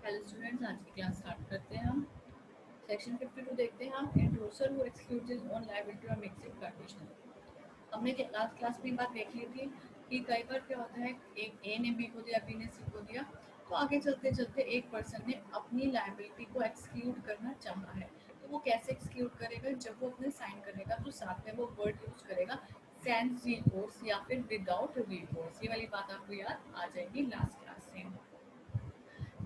Hello students, आज की class start करते हैं हम। सेक्शन 52 देखते हैं हम। Endorser who excludes his own liability और मेक्स इट कंडीशनल। हमने लास्ट क्लास में बात देख ली थी कि कई बार क्या होता है, एक ए ने बी को दिया, बी ने सी को दिया, तो आगे चलते चलते एक पर्सन ने अपनी लायबिलिटी को एक्सक्लूड करना चाहा है। तो वो कैसे एक्सक्लूड करेगा? जब वो अपने साइन करेगा तो साथ में वो वर्ड यूज करेगा सेंस रिकोर्स या फिर विदाउट रिकोर्स। ये वाली बात आपको याद आ जाएगी लास्ट क्लास से।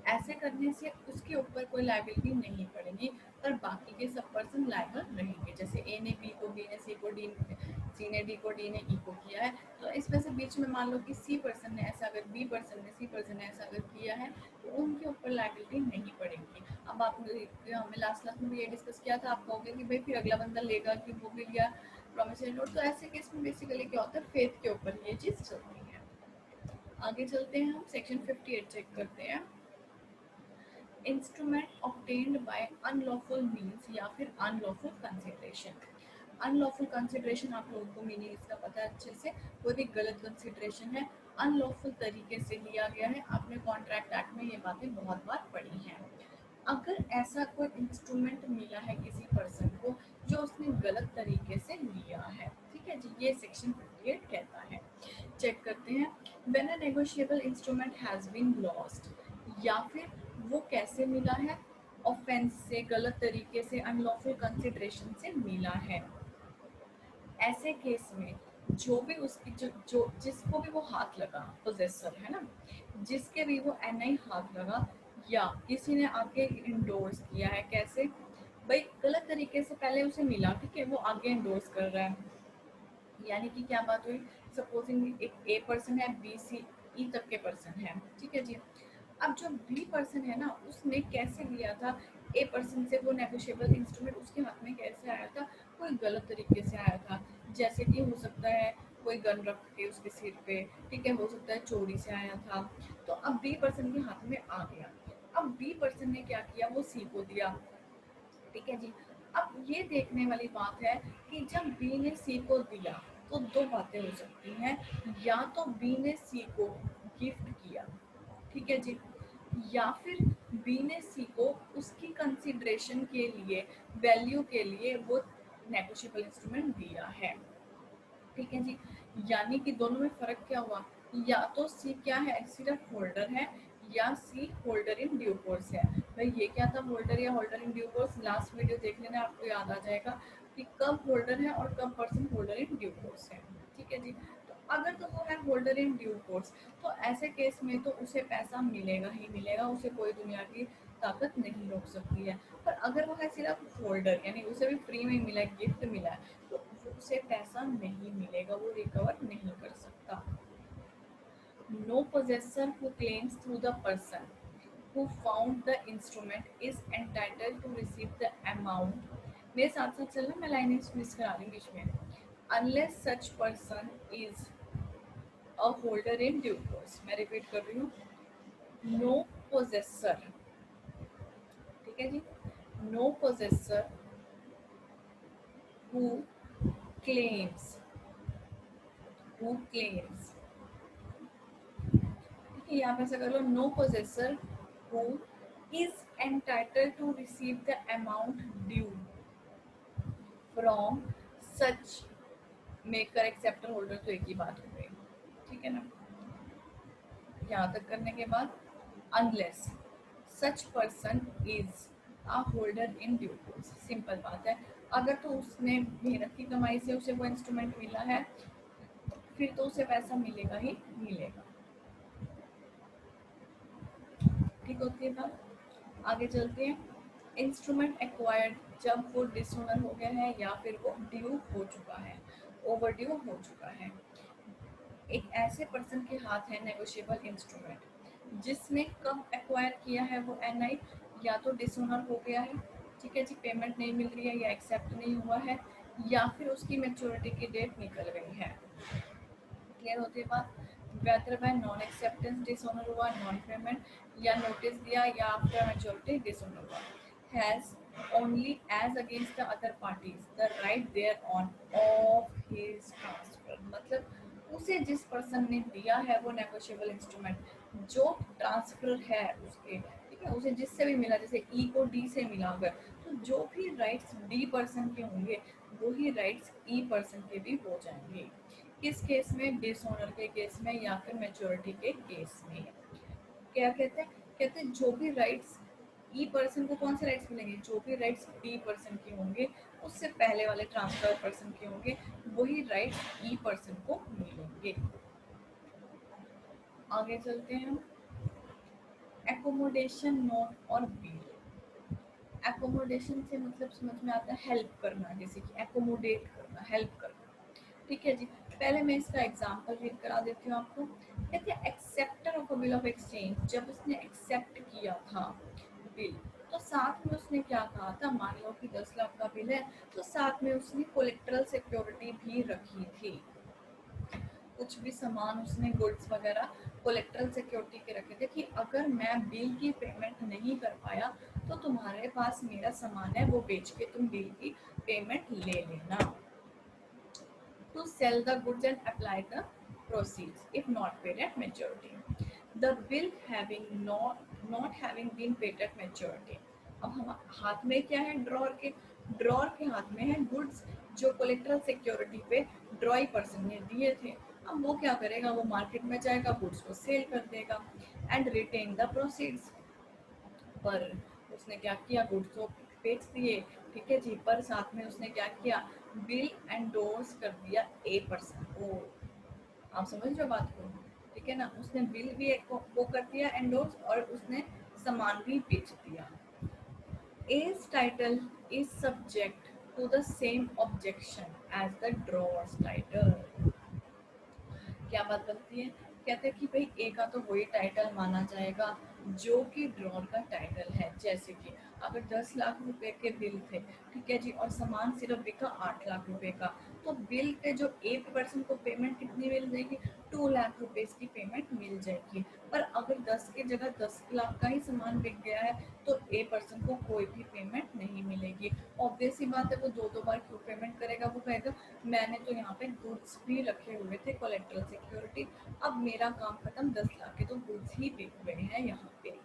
ऐसे करने से उसके ऊपर कोई लायबिलिटी नहीं पड़ेगी, पर बाकी के सब पर्सन लायबल रहेंगे। जैसे ए ने बी को, बी ने सी को, डी सी ने डी को, डी ने ई को किया है, तो इसमें से बीच में मान लो कि सी पर्सन ने ऐसा, अगर बी पर्सन ने सी पर्सन ने ऐसा अगर किया है तो उनके ऊपर लायबिलिटी नहीं पड़ेगी। अब आपने हमें लास्ट क्लास में भी ये डिस्कस किया था, आप कहोगे कि भाई फिर अगला बंदा लेगा कि वो भी लिया प्रोमिसरी नोट, तो ऐसे केस में बेसिकली क्या होता है, फेथ के ऊपर ये चीज़ चलती है। आगे चलते हैं हम, सेक्शन 58 चेक करते हैं। Instrument obtained by unlawful means या फिर अनलॉफुल कंसिडरेशन। अनलॉफुल कंसिडरेशन आप लोगों को मीनिंग इसका पता है अच्छे से, कोई भी गलत कंसिडरेशन है, अनलॉफुल तरीके से लिया गया है। आपने कॉन्ट्रैक्ट एक्ट में ये बातें बहुत बार पढ़ी हैं। अगर ऐसा कोई इंस्ट्रूमेंट मिला है किसी पर्सन को जो उसने गलत तरीके से लिया है, ठीक है जी, ये सेक्शन 58 कहता है। चेक करते हैं। When a negotiable instrument has been lost, या फिर वो कैसे मिला है? ऑफेंस से, गलत तरीके से, अनलॉफुल कंसिडरेशन से मिला है। ऐसे केस में जो भी उसकी जो जिसको भी वो हाथ लगा, पोजेसर है ना, जिसके भी वो एनआई हाथ लगा या किसी ने आगे इंडोर्स किया है, कैसे भाई? गलत तरीके से पहले उसे मिला, ठीक है, वो आगे इंडोर्स कर रहा है। यानी कि क्या बात हुई? सपोजिंग एक ए पर्सन है, बी सी ई तक के पर्सन है, ठीक है जी। अब जो बी पर्सन है ना, उसने कैसे लिया था ए पर्सन से वो नेगोशिएबल इंस्ट्रूमेंट, उसके हाथ में कैसे आया था? कोई गलत तरीके से आया था। जैसे कि हो सकता है कोई गन रख के उसके सिर पे, ठीक है, हो सकता है चोरी से आया था। तो अब बी पर्सन के हाथ में आ गया। अब बी पर्सन ने क्या किया? वो सी को दिया, ठीक है जी। अब ये देखने वाली बात है कि जब बी ने सी को दिया तो दो बातें हो सकती हैं। या तो बी ने सी को गिफ्ट किया, ठीक है जी, या फिर बी ने सी को उसकी कंसिडरेशन के लिए, वैल्यू के लिए वो नेगोशिएबल इंस्ट्रूमेंट दिया है, ठीक है जी। यानी कि दोनों में फर्क क्या हुआ? या तो सी क्या है, सिर्फ होल्डर है, या सी होल्डर इन ड्यू कोर्स है। भाई ये क्या था, होल्डर या holder in due course? Last video देख लेना, आपको याद आ जाएगा कि कब होल्डर है और कब person holder in due course है, ठीक है जी। तो अगर तो वो है होल्डर इन ड्यू कोर्स, तो ऐसे केस में तो उसे पैसा मिलेगा ही मिलेगा, उसे कोई दुनिया की ताकत नहीं रोक सकती है। पर अगर वो है सिर्फ होल्डर, यानी उसे भी फ्री में मिला है, गिफ्ट मिला है, तो उसे पैसा नहीं मिलेगा, वो रिकवर नहीं कर सकता। No possessor who claims through the person who found the instrument is entitled to receive the amount। मेरे साथ साथ चलना, मैं लाइन मिस करा रही हूँ बीच में। unless such person is a holder in due course। मैं रिपीट कर रही हूँ, नो पोजेसर, ठीक है जी, no possessor who claims, who claims, ठीक है, यहाँ पे ऐसा कर लो, no possessor who is entitled to receive the amount due from such maker acceptor holder, तो एक ही बात हो गई, ठीक है ना। यहाँ तक करने के बाद unless such person is a holder in due course, simple बात है। अगर तो उसने मेहनत की कमाई से उसे वो इंस्ट्रूमेंट मिला है, फिर तो उसे पैसा मिलेगा ही मिलेगा, ठीक होती है बात। आगे चलते हैं। इंस्ट्रूमेंट एक्वायर्ड जब वो डिसऑनर हो गया है या फिर वो ड्यू हो चुका है, ओवर ड्यू हो चुका है। एक ऐसे पर्सन के हाथ है नेगोशिएबल इंस्ट्रूमेंट जिसने कब एक्वायर किया है वो एनआई, या तो डिसऑनर हो गया है, ठीक है जी, पेमेंट नहीं मिल रही है या एक्सेप्ट नहीं हुआ है, या फिर उसकी मैच्योरिटी की डेट निकल गई है। क्लियर होती है बात? Whether by non acceptance dishonour हुआ, नॉन पेमेंट, या नोटिस दिया, या आफ्टर मैच्योरिटी डिसऑनर हुआ, has only as against the other parties the right thereon of his transfer। मतलब उसे जिस पर्सन ने दिया है वो नेगोशिएबल इंस्ट्रूमेंट, जो ट्रांसफर है उसके, ठीक है, उसे जिससे भी मिला, जैसे ई को डी से मिला अगर, तो जो भी राइट्स डी पर्सन के होंगे वही राइट्स ई पर्सन के भी हो जाएंगे। किस केस में? डिसऑनर के केस में या फिर मैच्योरिटी के केस में। क्या कहते हैं? कहते हैं जो भी राइट्स ई पर्सन को, कौन से राइट्स मिलेंगे? जो भी राइट्स डी पर्सन के होंगे उससे पहले वाले ट्रांसफर पर्सन के होंगे वही राइट्स ई पर्सन को मिलेंगे। आगे चलते हैं हम। एकोमोडेशन नोट और बिल। एकोमोडेशन से मतलब समझ में आता है हेल्प करना, जैसे कि एकोमोडेट करना, हेल्प करना। ठीक है जी, पहले मैं इसका एग्जांपल रीड करा देती हूँ आपको। कहते हैं acceptor of a bill of exchange, जब उसने एक्सेप्ट किया था बिल तो साथ में उसने क्या कहा था? मान लो कि 10 लाख का बिल है तो साथ में उसने कोलेक्ट्रल सिक्योरिटी भी रखी थी। कुछ भी सामान उसने गुड्स वगैरह कोलेक्ट्रल सिक्योरिटी के रखे थे कि अगर मैं बिल की पेमेंट नहीं कर पाया तो तुम्हारे पास मेरा सामान है वो बेच के तुम बिल की पेमेंट ले लेना। To sell the goods and apply the proceeds if not paid at maturity. The bill having not having been paid at maturity. अब हम हाथ में क्या है? ड्रॉर के हाथ में है गुड्स जो कोलेक्ट्रल सिक्योरिटी पे ड्रॉई पर्सन ने दिए थे। अब वो क्या करेगा? वो मार्केट में जाएगा, गुड्स को सेल कर देगा एंड रिटेन द प्रोसीड्स। पर उसने क्या किया? गुड्स को बेच दिए, ठीक है जी, पर साथ में उसने क्या किया? बिल एंडोर्स कर दिया ए पर्सन को। आप समझ रहे हो बात को? ठीक है ना, उसने बिल भी एक वो कर दिया एंडोर्स और उसने सामान भी बेच दिया। As title is subject to the same objection as the drawer's title. क्या बात बनती है? कहते हैं कि भाई ए का तो वही टाइटल माना जाएगा जो कि ड्रॉर का टाइटल है। जैसे कि अगर 10 लाख रुपए के बिल थे, ठीक है जी, और सामान सिर्फ बिका 8 लाख रुपए का, तो बिल पे जो ए पर्सन को पेमेंट कितनी मिल जाएगी? 2 लाख रुपए की पेमेंट मिल जाएगी। पर अगर 10 की जगह 10 लाख का ही सामान बिक गया है तो ए पर्सन को कोई भी पेमेंट नहीं मिलेगी। ऑब्वियस ही बात है, वो दो बार क्यों पेमेंट करेगा? वो कहेगा मैंने तो यहाँ पे गुड्स भी रखे हुए थे कोलेक्ट्रल सिक्योरिटी, अब मेरा काम खत्म, 10 लाख के तो गुड्स ही बिक गए हैं यहाँ पे।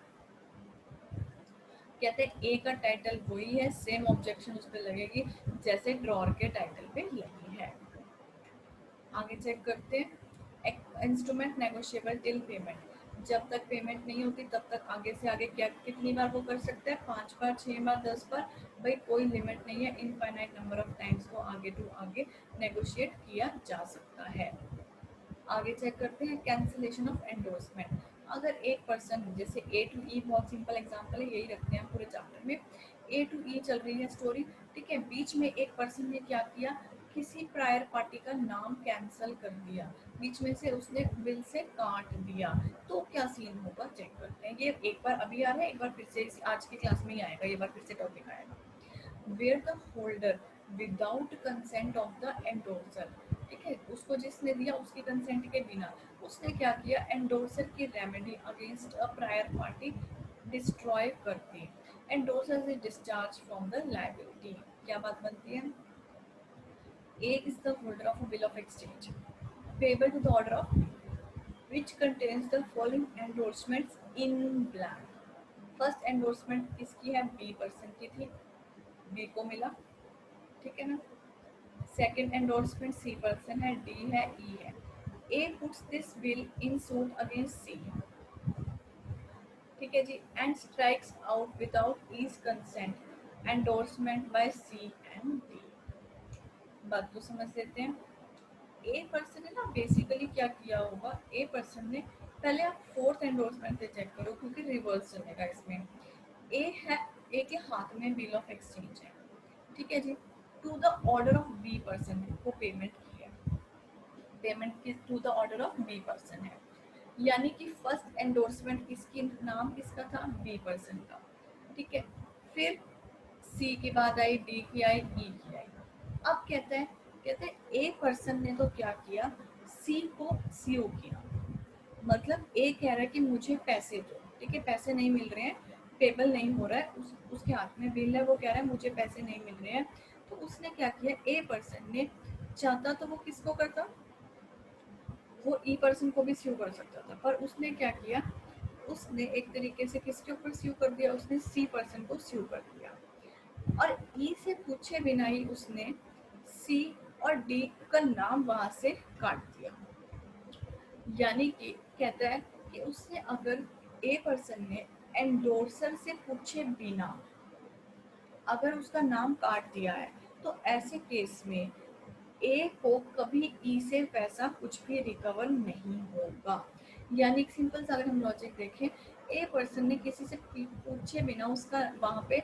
कहते हैं ए का टाइटल वही है, सेम ऑब्जेक्शन उस पर लगेगी जैसे ड्रॉर के टाइटल पे लगी है। आगे चेक करते हैं। इंस्ट्रूमेंट नेगोशिएबल टिल पेमेंट, जब तक पेमेंट नहीं होती तब तक आगे से आगे क्या कितनी बार वो कर सकते हैं? 5 बार, 6 बार, 10 बार, भाई कोई लिमिट नहीं है। इनफाइनाइट नंबर ऑफ टाइम्स को आगे टू आगे नेगोशिएट किया जा सकता है। आगे चेक करते हैं कैंसिलेशन ऑफ एंडोर्समेंट। अगर एक पर्सन, जैसे ए टू ई, बहुत सिंपल एग्जांपल है, यही रखते हैं पूरे चैप्टर में। ए टू ई चल रही है स्टोरी, ठीक है, बीच में एक पर्सन ने क्या किया? किसी प्रायर पार्टी का नाम कैंसिल कर दिया, बीच में से उसने बिल से काट दिया, तो क्या सीन होगा चेक करते हैं। ये एक बार अभी आ रहा है, एक बार फिर से आज की क्लास में ही आएगा, ये बार फिर से टॉपिक आएगा। Where the holder without consent of the endorser, ठीक है, उसको जिसने दिया उसकी कंसेंट के बिना उसने क्या किया? एंडोर्सर की remedy against a prior party destroy कर दी। Endorser is discharge from the liability. क्या बात बनती है? A is the holder of a bill of exchange payable to the order of which contains the following endorsements in blank. First endorsement किसकी है? B person की थी, B को मिला, ठीक है ना। सेकंड एंडोर्समेंट सी पर्सन है, डी है, ई है। A puts this bill in suit against C, ठीक है जी, and strikes out without his consent endorsement by C and D. बात तो समझ लेते हैं। ए पर्सन ने ना बेसिकली क्या किया होगा? ए पर्सन ने, पहले आप फोर्थ एंडोर्समेंट से चेक करो क्योंकि रिवर्स चलेगा इसमें। ए है, ए के हाथ में बिल ऑफ एक्सचेंज है, ठीक है जी, to the order of B person को पेमेंट की है, पेमेंट की to the order of B person है, यानी कि फर्स्ट एंडोर्समेंट किसकी, नाम किसका था? बी पर्सन का, ठीक है। फिर सी की बात आई, डी की आई, ई की आई। अब कहते हैं ए पर्सन ने तो क्या किया? सी को सीओ किया, मतलब ए कह रहा है कि मुझे पैसे दो, ठीक है, पैसे नहीं मिल रहे हैं, पेबल नहीं हो रहा है, उसके हाथ में बिल है, वो कह रहा है मुझे पैसे नहीं मिल रहे हैं। तो उसने क्या किया? ए पर्सन ने चाहता तो वो किसको करता? वो ई पर्सन को भी सीओ कर सकता था, पर उसने क्या किया? उसने एक तरीके से किसके ऊपर स्यू कर दिया, उसने सी पर्सन को स्यू कर दिया और ई से पूछे बिना ही उसने सी और डी का नाम वहां से काट दिया। यानी कि कहता है कि उसने अगर ए पर्सन ने एंडोर्सर से पूछे बिना अगर उसका नाम काट दिया है तो ऐसे केस में ए को कभी ई से पैसा कुछ भी रिकवर नहीं होगा। यानी सिंपल सा अगर हम लॉजिक देखें, ए पर्सन ने किसी से पूछे बिना उसका वहां पे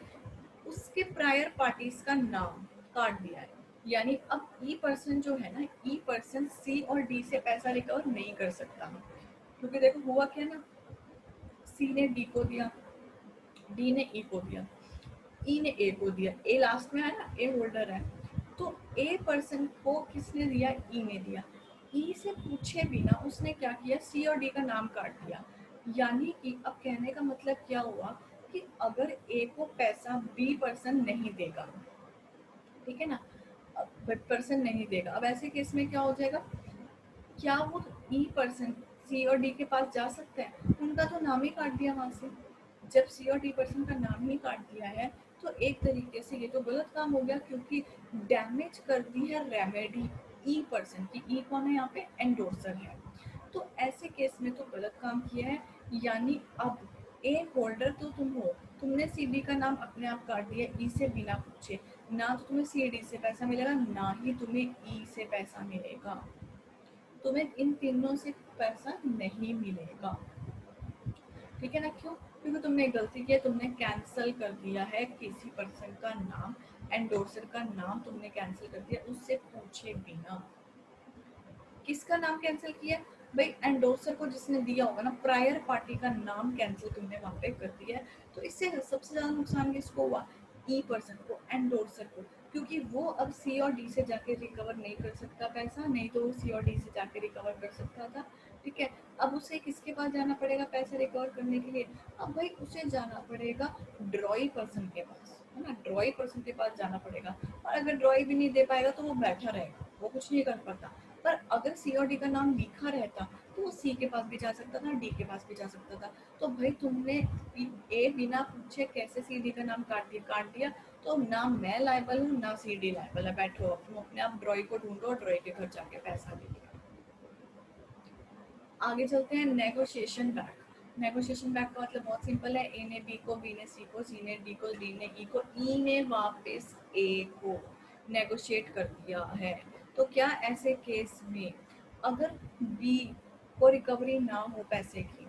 उसके प्रायर पार्टीज का नाम काट दिया है। यानी अब ई पर्सन जो है ना, ई पर्सन सी और डी से पैसा रिकवर नहीं कर सकता, क्योंकि देखो हुआ क्या ना, सी ने डी को दिया, डी ने ई को दिया, ई ने ए को दिया, ए लास्ट में है ना, ए होल्डर है, तो ए पर्सन को किसने दिया, ई ने दिया। ई से पूछे बिना उसने क्या किया, सी और डी का नाम काट दिया। यानी कि अब कहने का मतलब क्या हुआ कि अगर ए को पैसा बी पर्सन नहीं देगा, ठीक है ना, बट पर्सन नहीं देगा, अब ऐसे केस में क्या हो जाएगा, क्या वो ई पर्सन सी और डी के पास जा सकते हैं, उनका तो नाम ही काट दिया वहां से। जब सी और डी पर्सन का नाम ही काट दिया है तो एक तरीके से ये तो गलत काम हो गया, क्योंकि डैमेज कर दी है रेमेडी ई पर्सन की। ई कौन है यहाँ पे, एंडोर्सर है, तो ऐसे केस में तो गलत काम किया है। यानी अब ए होल्डर तो तुम हो, तुमने सी डी का नाम अपने आप काट दिया ई से बिना पूछे, ना तो तुम्हें सी डी से पैसा मिलेगा ना ही तुम्हें ई से पैसा मिलेगा, तुम्हें इन तीनों से पैसा नहीं मिलेगा, ठीक है ना। क्यों, क्योंकि तुमने एक गलती की है, तुमने कैंसिल कर दिया है किसी पर्सन का नाम, एंडोर्सर का नाम तुमने कैंसिल कर दिया उससे पूछे बिना। किसका नाम कैंसिल किया, भाई एंडोर्सर को जिसने दिया होगा ना, प्रायर पार्टी का नाम कैंसिल तुमने वहां पे कर दिया है। तो इससे सबसे ज्यादा नुकसान किसको हुआ, ई पर्सन को, एंडोर्सर को, क्योंकि वो अब सी और डी से जाके रिकवर नहीं कर सकता पैसा, नहीं तो वो सी और डी से जाके रिकवर कर सकता था, ठीक है। अब उसे किसके पास जाना पड़ेगा पैसे रिकवर करने के लिए, अब भाई उसे जाना पड़ेगा ड्रॉई पर्सन के पास, है ना, ड्रॉई पर्सन के पास जाना पड़ेगा। और अगर ड्रॉई भी नहीं दे पाएगा तो वो बैठा रहेगा, वो कुछ नहीं कर पाता। पर अगर सी और डी का नाम लिखा रहता तो वो सी के पास भी जा सकता था, डी के पास भी जा सकता था। तो भाई तुमने ए बिना पूछे कैसे सी डी का नाम काट दिया, तो ना मैं लायबल हूँ ना सी डी लायबल है, बैठो अब तुम अपने आप ड्रॉई को ढूंढो और ड्रॉई के घर जाके पैसा ले लो। आगे चलते हैं नेगोशिएशन बैक। नेगोशिएशन बैक का मतलब बहुत सिंपल है, ए ने बी को, बी ने सी को, सी ने डी को, डी ने ई को, ई ने वापस ए को नेगोशिएट कर दिया है। तो क्या ऐसे केस में अगर बी को रिकवरी ना हो पैसे की,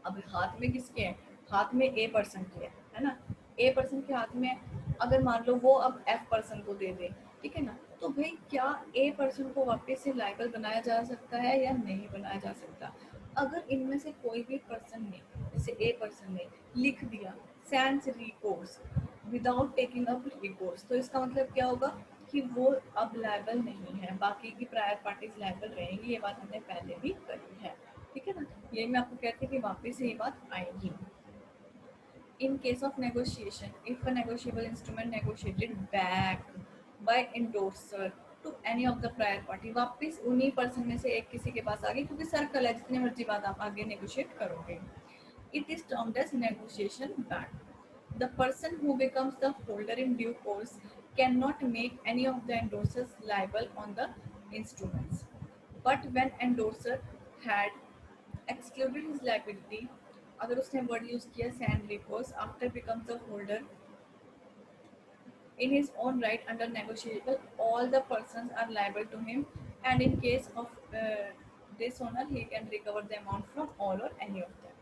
अब हाथ में किसके है, हाथ में ए पर्सन के है ना, ए पर्सन के हाथ में, अगर मान लो वो अब एफ पर्सन को दे दे, ठीक है ना, तो भाई क्या ए पर्सन को वापस से लायबल बनाया जा सकता है या नहीं बनाया जा सकता। अगर इनमें से कोई भी पर्सन ने, जैसे ए पर्सन ने लिख दिया sans recourse without taking up recourse, तो इसका मतलब क्या होगा कि वो अब लायबल नहीं है, बाकी की प्रायर पार्टीज लायबल रहेंगी, ये बात हमने पहले भी करी है, ठीक है ना। ये मैं आपको कहती हूँ कि वापस से ये बात आएगी। In case of negotiation, if a negotiable instrument negotiated back by endorser to any of the prior party, वापस उन्हीं पर्सन में से एक किसी के पास आ गई, क्योंकि सर्कल है, जितनी मर्जी बात आप आगे नेगोशिएट करोगे। It is termed as negotiation back. The person who becomes the holder in due course cannot make any of the endorsers liable on the instruments. But when endorser had excluded his liability, अगर उसने word use किया sand recourse, after becomes the holder in his own right under negotiable, all the persons are liable to him, and in case of dishonor he can recover the amount from all or any of them.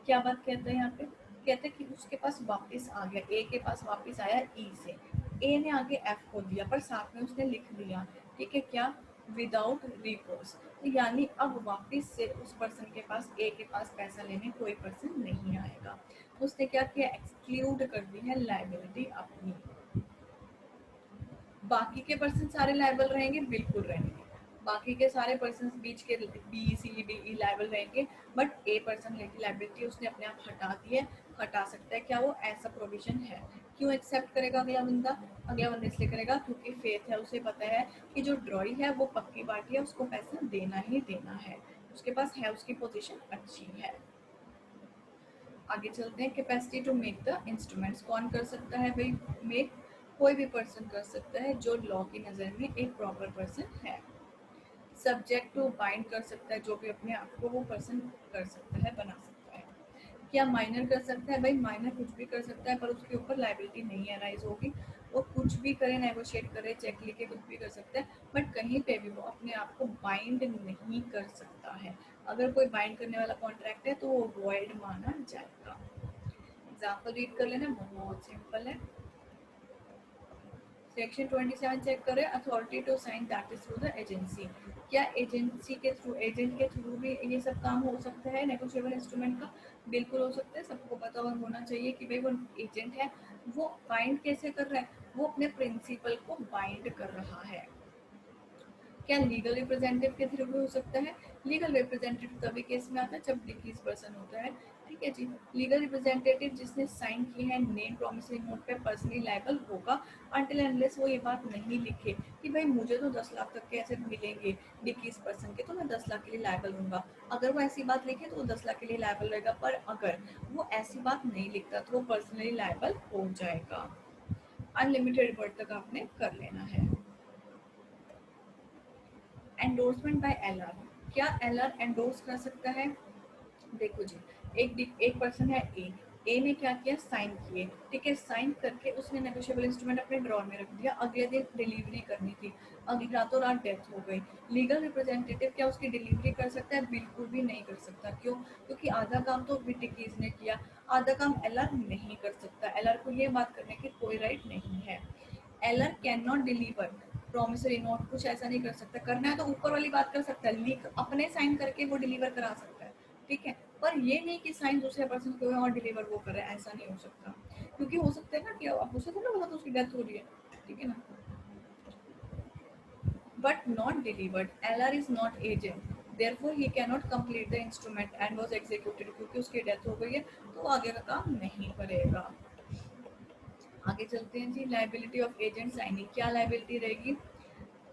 क्या बात कहते हैं यहाँ पे, कहते हैं कि उसके पास वापस आ गया, ए के पास वापस आया ई से, ए ने आगे एफ को दिया पर साथ में उसने लिख दिया, ठीक है, क्या, विदाउट रिकोर्स, तो यानी अब वापस से उस पर्सन के पास, ए के पास पैसा लेने कोई पर्सन नहीं आएगा। उसने क्या किया, एक्सक्लूड कर दी है लाइबिलिटी अपनी। बाकी के पर्सन सारे लायबल रहेंगे, बिल्कुल रहेंगे, बाकी के सारे पर्सन बीच के B C D E liable रहेंगे, बट ए पर्सन की लायबिलिटी उसने अपने आप हटा दी है, हटा सकता है, क्या वो ऐसा प्रोविजन है। क्यों एक्सेप्ट करेगा अगला बंदा, अगला बंदा इसलिए करेगा क्योंकि फेथ है, उसे पता है कि जो ड्रॉई है वो पक्की पार्टी है, उसको पैसा देना ही देना है, उसके पास है, उसकी पोजीशन अच्छी है। आगे चलते हैं, capacity to make the instruments, कौन कर सकता है भाई मेक, कोई भी पर्सन कर सकता है जो लॉ की नज़र में एक प्रॉपर पर्सन है। सब्जेक्ट टू बाइंड कर सकता है, जो भी अपने आप को वो पर्सन कर सकता है, बना सकता है। क्या माइनर कर सकता है, भाई माइनर कुछ भी कर सकता है पर उसके ऊपर लाइबिलिटी नहीं अराइज होगी, वो कुछ भी करे, नेगोशिएट करे, चेक लिखे, कुछ भी कर सकता है, बट कहीं पे भी वो अपने आप को बाइंड नहीं कर सकता है। अगर कोई बाइंड करने वाला कॉन्ट्रैक्ट है तो वो वॉइड माना जाएगा। एग्जाम्पल रीड कर लेना, बहुत सिंपल है। सेक्शन 27 चेक करें, authority to sign that is through the agency. क्या एजेंसी के थ्रू, एजेंट के थ्रू भी ये सब काम हो सकता है नेगोशिएबल इंस्ट्रूमेंट का? बिल्कुल हो सकता है। सबको पता और होना चाहिए कि भाई वो एजेंट है, वो बाइंड कैसे कर रहा है, वो अपने प्रिंसिपल को बाइंड कर रहा है। क्या लीगल रिप्रेजेंटेटिव के थ्रू भी हो सकता है? लीगल रिप्रेजेंटेटिव तभी केस में आता है जब डिकीज पर्सन होता है, ठीक है जी। लीगल रिप्रेजेंटेटिव जिसने साइन किए हैं नेम प्रॉमिसरी नोट पे पर्सनली लायबल होगा अनटिल अनलेस वो ये बात नहीं लिखे कि भाई मुझे तो 10 लाख तक के एसेट मिलेंगे डिकीज पर्सन के, तो मैं 10 लाख के लिए लायबल हूँगा। अगर वो ऐसी बात लिखे तो वो 10 लाख के लिए लायबल रहेगा, पर अगर वो ऐसी बात नहीं लिखता तो वो पर्सनली लायबल हो जाएगा। अनलिमिटेड वर्ड तक आपने कर लेना है। एंडोर्समेंट बाय एलआर, क्या एलआर एंडोर्स कर सकता है? देखो जी, एक पर्सन है ए, ए ने क्या किया, साइन किए, ठीक है, साइन करके उसने नेगोशिएबल इंस्ट्रूमेंट अपने ड्रॉर में रख दिया, अगले दिन डिलीवरी करनी थी, अगली रातों रात डेथ हो गई। लीगल रिप्रेजेंटेटिव क्या उसकी डिलीवरी कर सकता है? बिल्कुल भी नहीं कर सकता। क्यों? क्योंकि आधा काम तो विटिकीज ने किया, आधा काम एलआर नहीं कर सकता। एलआर को ये बात करने की कोई राइट नहीं है। LR can not deliver promissory note, कुछ ऐसा नहीं कर सकता। करना है तो ऊपर वाली बात कर सकता है, लीक अपने साइन करके वो डिलीवर करा सकता है, ठीक है, पर ये नहीं कि साइन दूसरे पर्सन को और डिलीवर वो करे, ऐसा नहीं हो सकता। क्योंकि हो सकता है ना कि अब उसे थोड़ा बहुत उसकी डेथ हो रही है, ठीक है ना, but not delivered. LR is not agent. Therefore, he cannot complete the instrument and was executed. क्योंकि उसकी डेथ हो गई है तो वो आगे का काम नहीं करेगा। आगे चलते हैं जी, लाइबिलिटी ऑफ एजेंट साइनिंग, क्या लाइबिलिटी रहेगी?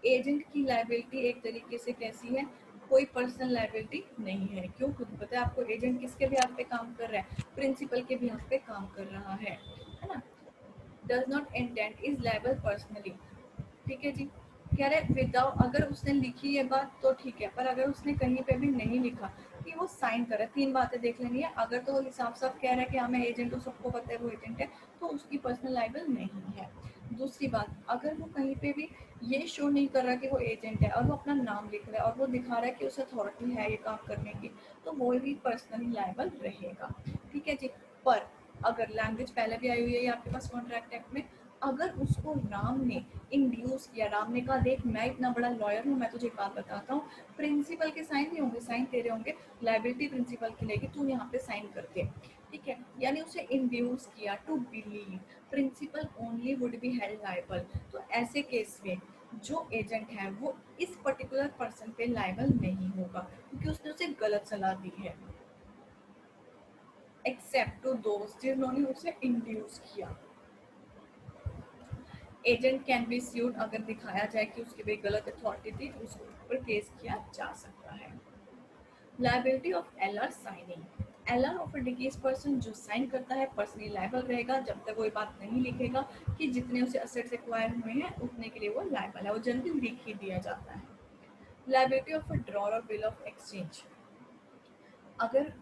एजेंट की लाइबिलिटी एक तरीके से कैसी है, कोई पर्सनल लाइबिलिटी नहीं है। क्यों? खुद पता है आपको, एजेंट किसके भी पे काम कर रहा है, प्रिंसिपल के भी पे काम कर रहा है ना। Does not intent is liable personally, ठीक है जी। कह रहे विदाउट, अगर उसने लिखी ये बात तो ठीक है, पर अगर उसने कहीं पे भी नहीं लिखा कि वो साइन करे, तीन बातें देख लेनी है। अगर तो वो साफ साफ कह रहा है कि हाँ मैं एजेंट हूँ, सबको पता है वो एजेंट है, तो उसकी पर्सनल लाइबल नहीं है। दूसरी बात, अगर वो कहीं पे भी ये शो नहीं कर रहा कि वो एजेंट है और वो अपना नाम लिख रहा है और वो दिखा रहा है कि उसे अथॉरिटी है ये काम करने की, तो वो भी पर्सनली लाइबल रहेगा, ठीक है जी। पर अगर लैंग्वेज पहले भी आई हुई है आपके पास कॉन्ट्रैक्ट एक्ट में, अगर उसको राम ने इंड्यूस किया, राम ने कहा देख मैं इतना बड़ा लॉयर हूँ, मैं तुझे एक बात बताता हूँ, प्रिंसिपल के साइन नहीं होंगे, साइन तेरे होंगे, लाइबिलिटी प्रिंसिपल की लेगी, तू यहाँ पे साइन करके, ठीक है। यानी उसे इंड्यूस किया to believe, principal only would be held liable. तो ऐसे केस में जो एजेंट है वो इस पर्टिकुलर पर्सन पे लायबल नहीं होगा क्योंकि उसने उसे गलत सलाह दी है, एक्सेप्ट टू दोस्त जिन्होंने उसे इंड्यूस किया। एजेंट कैन बी स्यूड, अगर दिखाया जाए कि उसकी भी गलत अथॉरिटी थी तो उसके ऊपर केस किया जा सकता है। Liability of LR signing, LR of a decays person जो साइन करता है पर्सनली लायबल रहेगा जब तक वो ये बात नहीं लिखेगा कि जितने उसे असेट्स एक्वायर हुए हैं उतने के लिए वो लायबल है, वो जनरली लिख ही दिया जाता है। लायबिलिटी ऑफ अ ड्रॉर और बिल ऑफ एक्सचेंज, अगर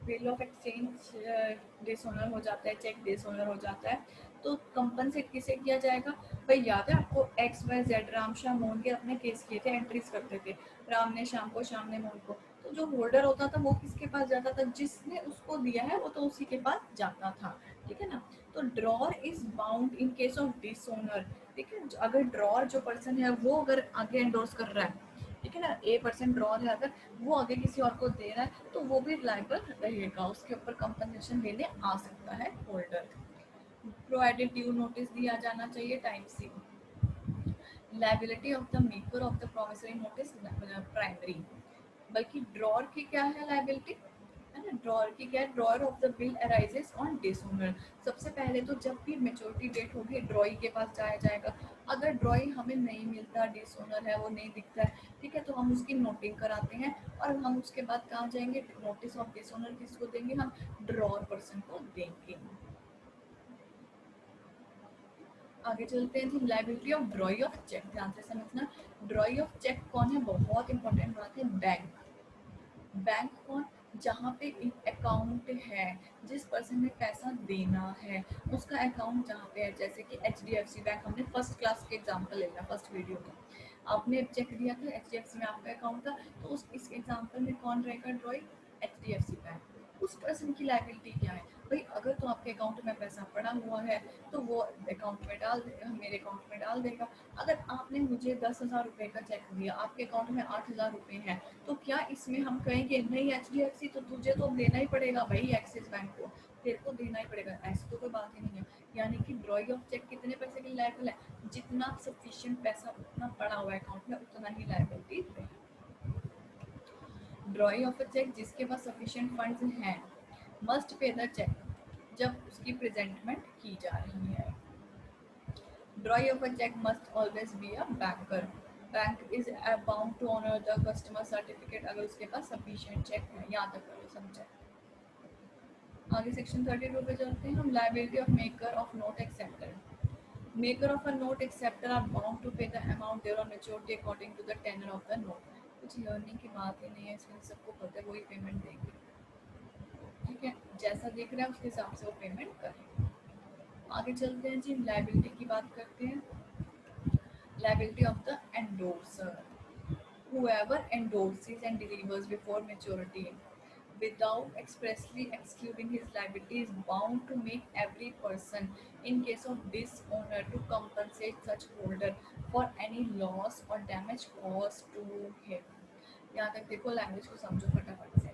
बिल ऑफ एक्सचेंज डिसऑनर हो जाता है, चेक डिसऑनर हो जाता है, तो कंपनसेट किसे किया जाएगा? भाई याद है आपको, X Y Z Ram Shyam Mohan के अपने केस किए थे, एंट्रीज करते थे, राम ने श्याम को, श्याम ने मोहन को, तो जो होल्डर होता था वो किसके पास जाता था? जिसने उसको दिया है वो तो उसी के पास जाता था, ठीक है ना। तो drawer is bound in case of dishonour, ठीक है। अगर ड्रॉर जो पर्सन है वो अगर आगे एंडोर्स कर रहा है, ठीक है ना, A% ड्रॉर है, अगर वो आगे किसी और को दे रहा है तो वो भी लायबल रहेगा, उसके ऊपर कंपनसेशन लेने आ सकता है होल्डर। प्रोवाइडेड ड्यू नोटिस दिया जाना चाहिए टाइम से। Liability of the maker of the promissory notice primary, बल्कि ड्रॉर की क्या है लायबिलिटी? है ना। ड्रॉअर की क्या है, drawer of the bill arises on dishonour. सबसे पहले तो जब भी मेच्योरिटी डेट होगी ड्रॉई के पास जाया जाएगा। अगर ड्रॉई हमें नहीं मिलता, डिसओनर है वो नहीं दिखता है, ठीक है, तो हम उसकी नोटिंग कराते हैं और हम उसके बाद कहाँ जाएंगे, नोटिस ऑफ डिसओनर किसको देंगे, हम ड्रॉअर पर्सन को देंगे। आगे चलते हैं जी, liability of drawee of cheque. ध्यान से समझना, ड्रॉई ऑफ चेक कौन है, बहुत इंपॉर्टेंट बात है। बैंक, बैंक कौन, जहाँ पे एक अकाउंट है, जिस पर्सन ने पैसा देना है उसका अकाउंट जहाँ पे है, जैसे कि HDFC बैंक, हमने फर्स्ट क्लास के एग्जांपल ले लिया फर्स्ट वीडियो में, आपने चेक दिया था HDFC में आपका अकाउंट था, तो उस इस एग्जांपल में कौन रहेगा ड्रॉई, HDFC बैंक। उस पर्सन की लायबिलिटी क्या है भाई, अगर तो आपके अकाउंट में पैसा पड़ा हुआ है तो वो अकाउंट में डाल मेरे अकाउंट में डाल देगा। अगर आपने मुझे 10,000 रुपये का चेक दिया, आपके अकाउंट में 8,000 रुपये हैं, तो क्या इसमें हम कहेंगे नहीं HDFC तो तुझे तो देना ही पड़ेगा भाई, एक्सिस बैंक को तेरे को देना ही पड़ेगा, ऐसी तो कोई बात ही नहीं है। यानी कि ड्रॉई ऑफ चेक कितने पैसे की लायबल है, जितना सफिशिएंट पैसा उतना पड़ा हुआ है अकाउंट में उतना ही लायबिलिटी है। ड्रॉई ऑफ अ चेक, जिसके पास सफिशिएंट फंड्स हैं, मस्ट पे द चेक, जब उसकी प्रेजेंटमेंट की जा रही है। Drawee of a cheque must always be a banker. Bank is bound to honour the customer certificate, अगर उसके पास सफिशिएंट चेक है। यहाँ तक करो समझे। आगे सेक्शन 32 पे चलते हैं हम, liability of maker of note acceptor. Maker of a note acceptor are bound to pay the amount thereon maturity according to the tenor of the note. कुछ लर्निंग की बात ही नहीं है इसमें, सबको पता है वही पेमेंट देंगे, ठीक है, जैसा दिख रहा है उसके हिसाब से वो पेमेंट करें। आगे चलते हैं जी, लायबिलिटी की बात करते हैं। Liability of the endorser, whoever endorses and delivers before maturity without expressly excluding his liability is bound to make every person in case of dishonor to compensate such holder for any loss or damage caused to him। यहाँ तक देखो, language को समझो फटाफट से।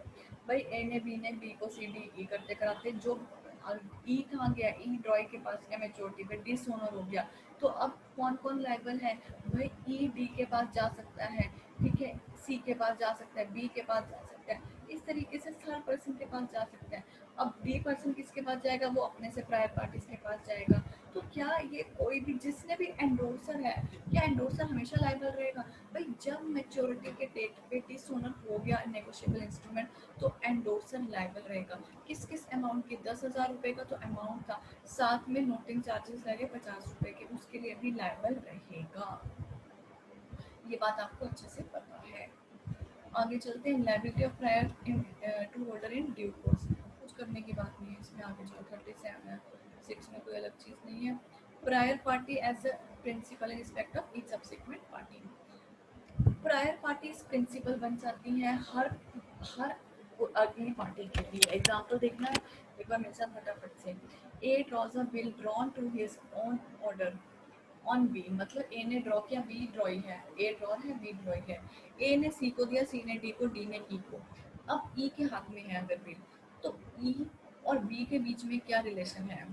भाई ए ने B ने बी को सी डी ई करते कराते, जो ई कहाँ गया, ई ड्रॉय के पास गया मेच्योरिटी पे, डिसओनर हो गया, तो अब कौन कौन लायबल है भाई, ई डी के पास जा सकता है, ठीक है, सी के पास जा सकता है, बी के पास जा सकता है, इस तरीके से हर पर्सन के पास जा सकता है। अब डी पर्सन किसके पास जाएगा, वो अपने से प्रायर पार्टीज के पास जाएगा। तो क्या ये कोई भी जिसने भी एंडोर्सर है, क्या एंडोर्सर हमेशा लायबल रहेगा भाई, जब मेच्योरिटी के डेट पे डिसओनर हो गया नेगोशिएबल इंस्ट्रूमेंट, तो एंडोर्सर लायबल रहेगा। किस किस अमाउंट की, 10,000 रुपये का तो अमाउंट था, साथ में नोटिंग चार्जेस लगे 50 रुपये के, उसके लिए भी लायबल रहेगा। ये बात आपको अच्छे से पता है। आगे चलते हैं, liability of prior to holder in due course. कुछ करने की बात नहीं है इसमें, आगे चलो 37 में कोई अलग चीज़ नहीं है। Prior party as a principal in respect of each subsequent party. Prior parties principal बन जाती हैं हर हर अगली पार्टी के लिए। एग्जाम्पल देखना है एक बार मेरे साथ फटाफट से। A draws a bill drawn to his own order on B, मतलब ए ने ड्रॉ किया, बी ड्रॉई है, ए ड्रॉ है, बी ड्रॉई है, ए ने सी को दिया, सी ने डी को, डी ने ई को। अब ई के हाथ में है अगर बिल, तो ई और बी के बीच में क्या रिलेशन है,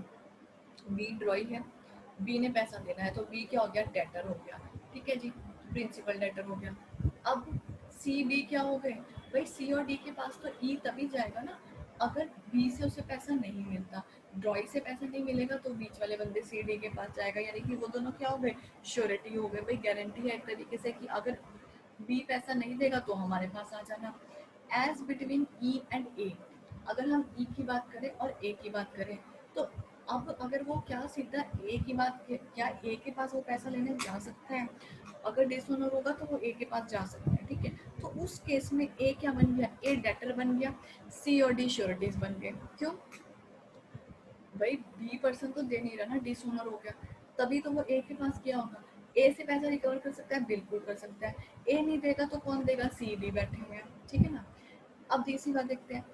बी ड्रॉई है, बी ने पैसा देना है, तो बी क्या हो गया, डेटर हो गया, ठीक है जी, प्रिंसिपल डेटर हो गया। अब सी डी क्या हो गए भाई, सी और डी के पास तो ई तभी जाएगा ना अगर बी से उसे पैसा नहीं मिलता, ड्रॉई से पैसा नहीं मिलेगा तो बीच वाले बंदे सी डी के पास जाएगा, यानी कि वो दोनों क्या हो गए, श्योरिटी हो गए भाई, गारंटी है एक तरीके से कि अगर बी पैसा नहीं देगा तो हमारे पास आ जाना। एज बिटवीन ई एंड ए, अगर हम ई की बात करें और ए की बात करें, तो अब अगर वो क्या सीधा ए की बात, क्या ए के पास वो पैसा लेने जा सकता है, अगर डिसओनर होगा तो वो ए के पास जा सकता है, ठीक है, तो उस केस में ए क्या बन गया, ए डेटर बन गया, सी और डी श्योरिटीज बन गए। क्यों भाई, बी पर्सन तो दे नहीं रहा ना, डिसओनर हो गया, तभी तो वो ए के पास किया होगा। ए से पैसा रिकवर कर सकता है, बिल्कुल कर सकता है, ए नहीं देगा तो कौन देगा, सी डी बैठे हुए हैं, ठीक है ना। अब दूसरी बात देखते हैं,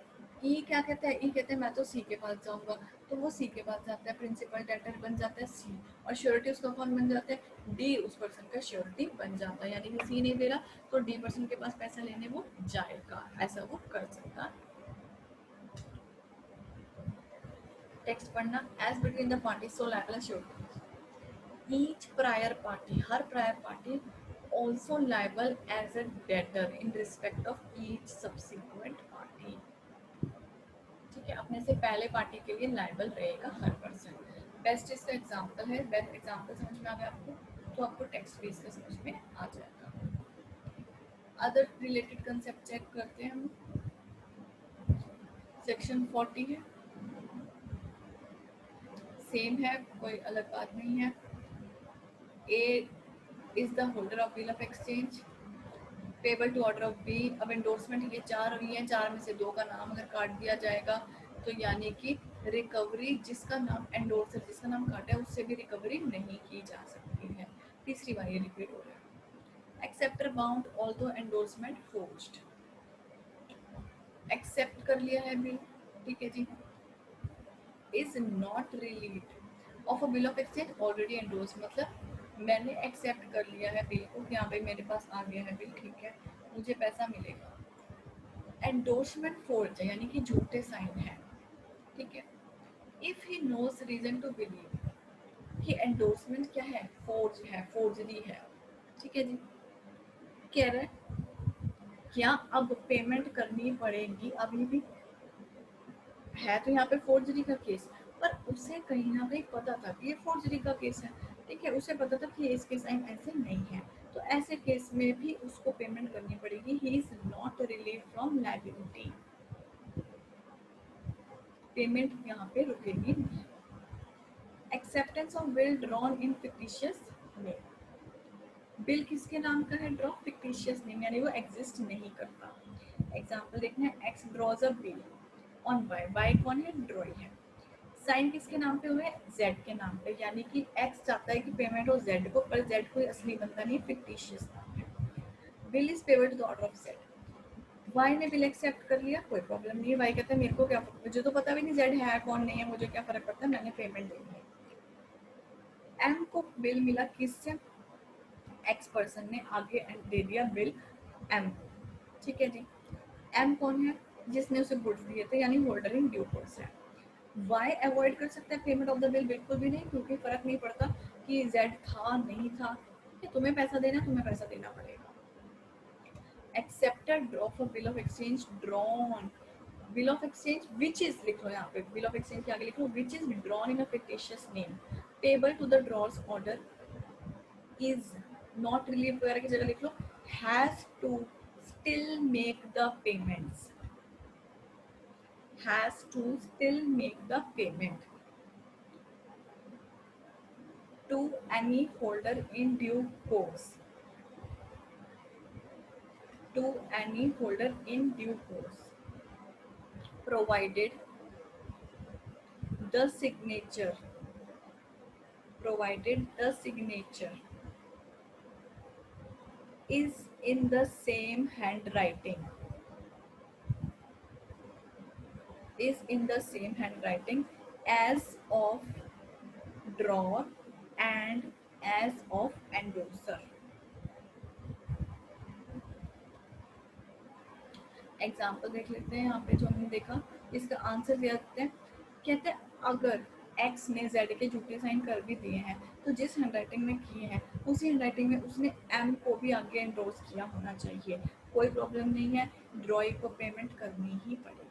ई क्या कहता है, ई कहते हैं मैं तो सी के पास जाऊंगा, तो वो सी के पास जाता है, प्रिंसिपल डेटर बन जाता है सी, और श्योरिटी उसका कौन बन जाता है, डी उस पर्सन का श्योरिटी बन जाता है, यानी कि सी नहीं दे रहा तो डी पर्सन के पास पैसा लेने वो जाएगा, ऐसा वो कर सकता है। टेक्स्ट पढ़ना, as between the party so liable surety, each prior party, हर prior party also liable as a debtor in respect of each subsequent party। में से पहले पार्टी के लिए लायबल रहेगा हर पर्सन। बेस्ट इसका एग्जांपल है, बेस्ट एग्जांपल समझ में आ गया आपको, तो आपको टेक्स्ट भी इसका समझ में आ जाएगा। अदर रिलेटेड कंसेप्ट चेक करते हैं हम। सेक्शन 40 है, सेम है, कोई अलग बात नहीं है। A is the holder of bill of exchange payable to order of B. अब एंडोर्समेंट ये चार हुई हैं, चार में से दो का नाम अगर काट दिया जाएगा तो यानी कि रिकवरी जिसका नाम एंडोर्सर जिसका नाम काटा है उससे भी रिकवरी नहीं की जा सकती है। तीसरी बार ये रिपीट हो रहा है। Acceptor bound although endorsement forced, accept कर लिया है बिल, ठीक है जी। Is not relieved of a bill of exchange already endorse, मतलब मैंने एक्सेप्ट कर लिया है बिल को, यहाँ पे मेरे पास आ गया है बिल, ठीक है, मुझे पैसा मिलेगा। एंडोर्समेंट फोर्ज है यानी कि झूठे साइन है, ठीक है। If he knows reason to believe कि एंडोर्समेंट क्या है, फोर्ज है, फोर्जरी है, ठीक है जी। कह रहा है क्या अब पेमेंट करनी पड़ेगी, अभी भी है तो यहाँ पे फोर्जरी का केस, पर उसे कहीं ना कहीं पता था कि ये फोर्जरी का केस है, ठीक है, उसे पता था कि इसके साइन ऐसे नहीं है, तो ऐसे केस में भी उसको पेमेंट करनी पड़ेगी। He is not relieve from liability, payment यहाँ पे रुकेगी नहीं। Acceptance of bill drawn in fictitious name, bill किसके नाम का है, ड्रॉ फिक्टिशियस नेम यानी वो एग्जिस्ट नहीं करता। एग्जांपल देखना है, X draws a bill on Y, Y कौन है, ड्रॉई है। साइन किसके नाम पे हुए, जेड के नाम पे, यानी कि एक्स चाहता है कि पेमेंट हो जेड को, पर जेड कोई असली बंदा नहीं, फिक्टिशियस नाम है। Bill is payable to the order of Z, Y ने बिल एक्सेप्ट कर लिया, कोई प्रॉब्लम नहीं है, वाई कहता है मेरे को क्या, मुझे तो पता भी नहीं जेड है कौन नहीं है, मुझे क्या फर्क पड़ता है, मैंने पेमेंट देनी है। एम को बिल मिला किससे, एक्स पर्सन ने आगे दे दिया बिल एम को, ठीक है जी। एम कौन है, जिसने उसे गुड्स दिए थे, यानी होल्डर इन ड्यू कोर्स है। वाई अवॉइड कर सकता है पेमेंट ऑफ द बिल, बिल्कुल भी नहीं, क्योंकि फर्क नहीं पड़ता कि जेड था नहीं था, तुम्हें पैसा देना, तुम्हें पैसा देना पड़ेगा। Accepted draw for bill of exchange drawn, bill of exchange which is लिख लो, यहाँ पे बिल ऑफ एक्सचेंज के आगे लिख लो which is drawn in a fictitious name, payable to the drawer's order, is not relieve वगैरह की जगह लिख लो has to still make the payments, has to still make the payment to any holder in due course, to any holder in due course, provided the signature, provided the signature is in the same handwriting, is in the same handwriting as of drawer and as of endorser। Example देख लेते हैं, यहाँ पे जो हमने देखा इसका answer दिया देते हैं। कहते हैं अगर एक्स ने जेड के झूठे साइन कर भी दिए हैं तो जिस हैंडराइटिंग में किए हैं उसी हैंडराइटिंग में उसने एम को भी आगे एंडोर्स किया होना चाहिए, कोई प्रॉब्लम नहीं है, ड्रॉई को पेमेंट करनी ही पड़ेगी।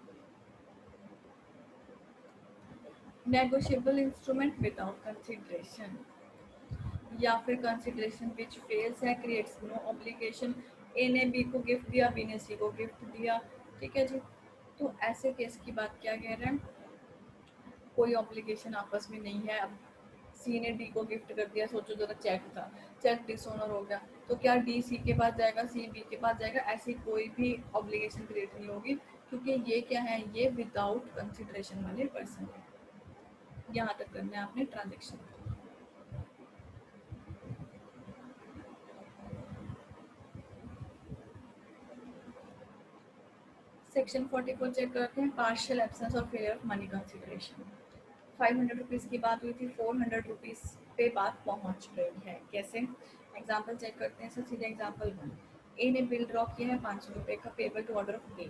नेगोशिएबल इंस्ट्रूमेंट विदाउट कंसिडरेशन, या फिर कंसिडरेशन विच फेल्स है क्रिएट्स नो ऑब्लिगेशन, ए ने बी को गिफ्ट दिया, बी ने सी को गिफ्ट दिया, ठीक है जी। तो ऐसे केस की बात क्या कह रहे हैं, कोई ऑब्लिगेशन आपस में नहीं है। अब सी ने डी को गिफ्ट कर दिया, सोचो जरा चेक था, चेक डिसऑनर हो गया, तो क्या डी सी के पास जाएगा, सी बी के पास जाएगा, ऐसी कोई भी ऑब्लिगेशन क्रिएट नहीं होगी, क्योंकि ये क्या है, ये विदाउट कंसिडरेशन वाले पर्सन है। यहाँ तक करना है आपने ट्रांजेक्शन। सेक्शन 44 चेक करते हैं, पार्शियल एब्सेंस और failure of money consideration. 500 rupees की बात हुई थी, 400 रुपीज़ पे बात पहुंच रही है, कैसे, एग्जाम्पल चेक करते हैं। सीधे एग्जाम्पल 1, ए ने बिल ड्रॉ किया है 500 रुपये का payable to order of B,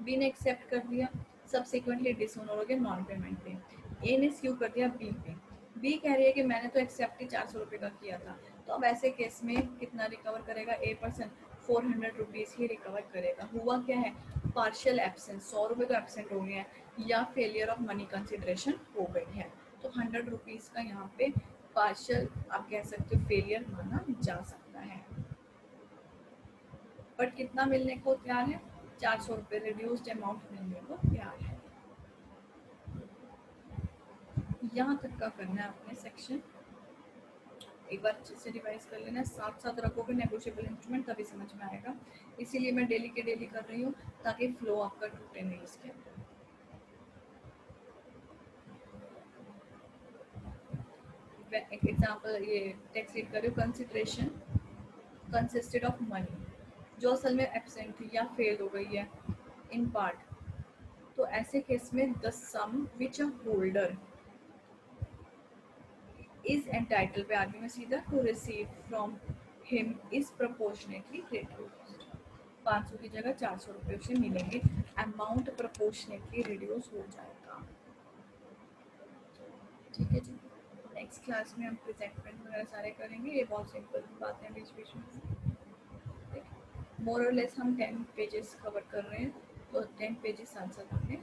B ने एक्सेप्ट कर दिया, सब्सिक्वेंटली डिसऑनर हो गया नॉन पेमेंट पे, ए ने स्यू कर दिया बी पे, बी कह रही है कि मैंने तो एक्सेप्ट ही 400 रुपये का किया था, तो अब ऐसे केस में कितना रिकवर करेगा, a person 400 rupees he recover करेगा। हुआ क्या है, पार्शियल एब्सेंस, 100 रुपये तो एब्सेंट हो गए हैं, या फेलियर ऑफ मनी कंसिडरेशन हो गई है, तो 100 रुपीज़ का यहाँ पे पार्शियल आप कह सकते हो फेलियर माना जा सकता है। बट कितना मिलने को तैयार है? 400 रुपये रिड्यूस्ड अमाउंट मिलने को तैयार है। यहाँ तक का करना है अपने सेक्शन, एक बार अच्छे से रिवाइज कर लेना, साथ साथ रखोगे नेगोशिएबल इंस्ट्रूमेंट तभी समझ में आएगा, इसीलिए मैं डेली के डेली कर रही हूँ ताकि फ्लो आपका टूटे नहीं इसके अंदर। एक एग्जांपल ये टेक्स्ट रीड कर रही हूँ, कंसिडरेशन कंसिस्टेड ऑफ मनी, जो असल में एब्सेंट थी या फेल हो गई है इन पार्ट, तो ऐसे केस में the sum which a holder is entitle पे आगे में सीधा to receive from him is proportionately reduced, 500 की जगह 400 रुपये उसे मिलेंगे, अमाउंट प्रोपोर्शनेटली रिड्यूस हो जाएगा। ठीक है जी, नेक्स्ट क्लास में हम प्रेजेंटमेंट वगैरह सारे करेंगे, ये बहुत सिंपल बातें हैं बीच बीच में। मोर और लेस हम 10 पेजेस कवर कर रहे हैं, तो 10 पेजेस साथ साथ हमें